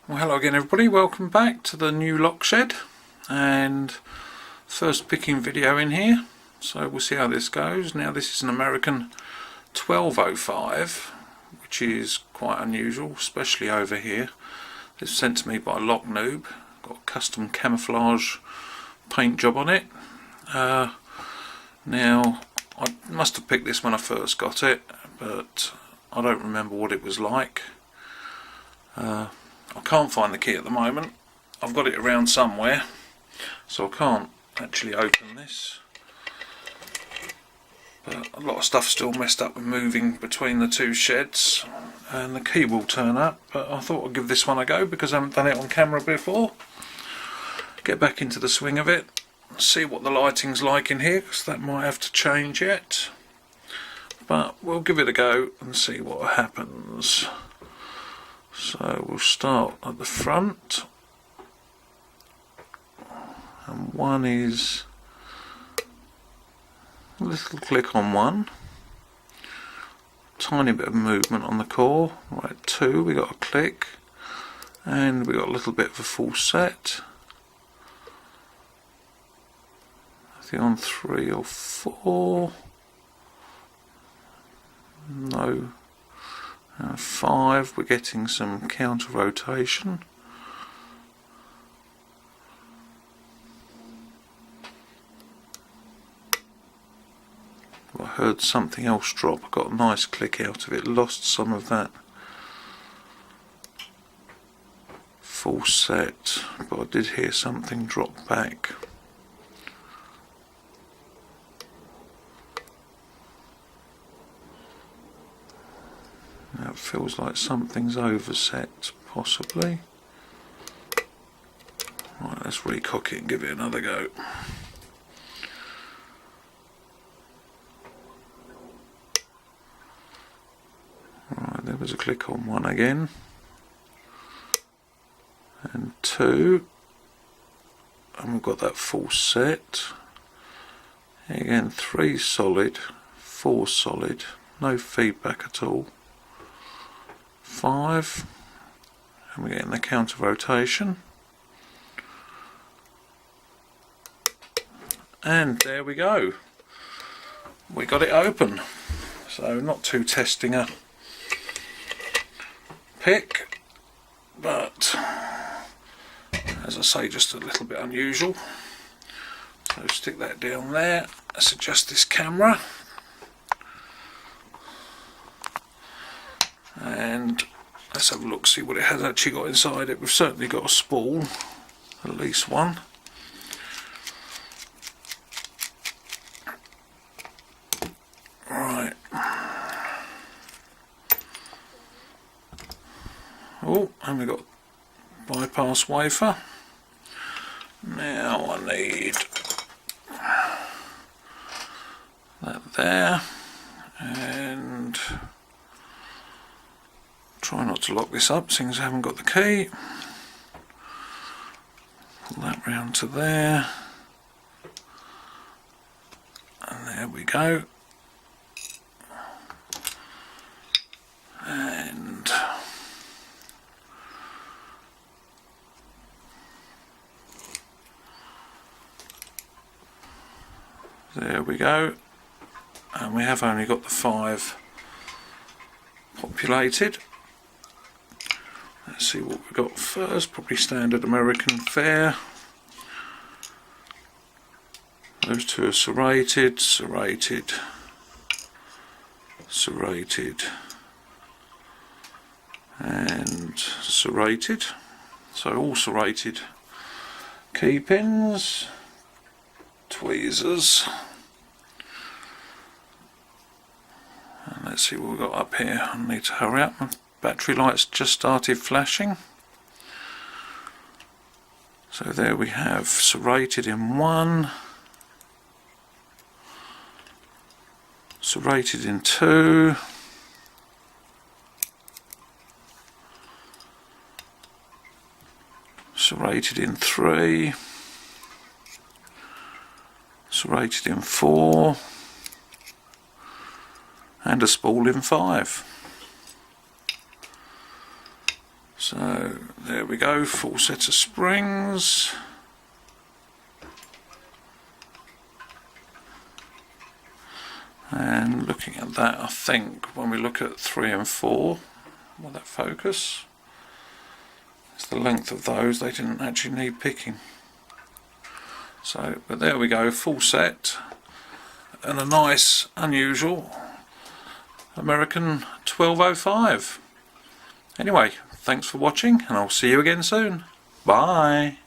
Well, hello again everybody, welcome back to the new lock shed and first picking video in here, so we'll see how this goes. Now this is an American 1205, which is quite unusual, especially over here. It's sent to me by Lock Noob, got a custom camouflage paint job on it. Now I must have picked this when I first got it, but I don't remember what it was like. I can't find the key at the moment. I've got it around somewhere, so I can't actually open this. But a lot of stuff's still messed up with moving between the two sheds, and the key will turn up, but I thought I'd give this one a go because I haven't done it on camera before. Get back into the swing of it, see what the lighting's like in here, because that might have to change yet. But we'll give it a go and see what happens. So we'll start at the front, and one is a little click on one, tiny bit of movement on the core. Right, two, we got a click, and we got a little bit of a full set. I think on 3 or 4, no. 5, we're getting some counter rotation. I heard something else drop. I got a nice click out of it, lost some of that full set, but I did hear something drop back. That feels like something's overset, possibly. Right, let's recock it and give it another go. Right, there was a click on one again. And 2. And we've got that full set. Again, 3 solid, 4 solid, no feedback at all. 5, and we're getting the counter rotation, and there we go, we got it open. So not too testing a pick, but as I say, just a little bit unusual. So stick that down there. Let's adjust this camera. And let's have a look, see what it has actually got inside it. We've certainly got a spool, at least one. Right. Oh, and we've got bypass wafer. Now I need that there, and try not to lock this up since I haven't got the key. Pull that round to there, and there we go. And there we go. And we have only got the 5 populated. Let's see what we've got first. Probably standard American fare. Those 2 are serrated, serrated, serrated, and serrated. So all serrated key pins, tweezers. And let's see what we've got up here. I need to hurry up. My battery lights just started flashing. So there we have serrated in 1, serrated in 2, serrated in 3, serrated in 4, and a spool in 5. So there we go, full set of springs. And looking at that, I think when we look at 3 and 4, will that focus? It's the length of those, they didn't actually need picking. So, but there we go, full set, and a nice, unusual American 1205. Anyway, thanks for watching, and I'll see you again soon. Bye.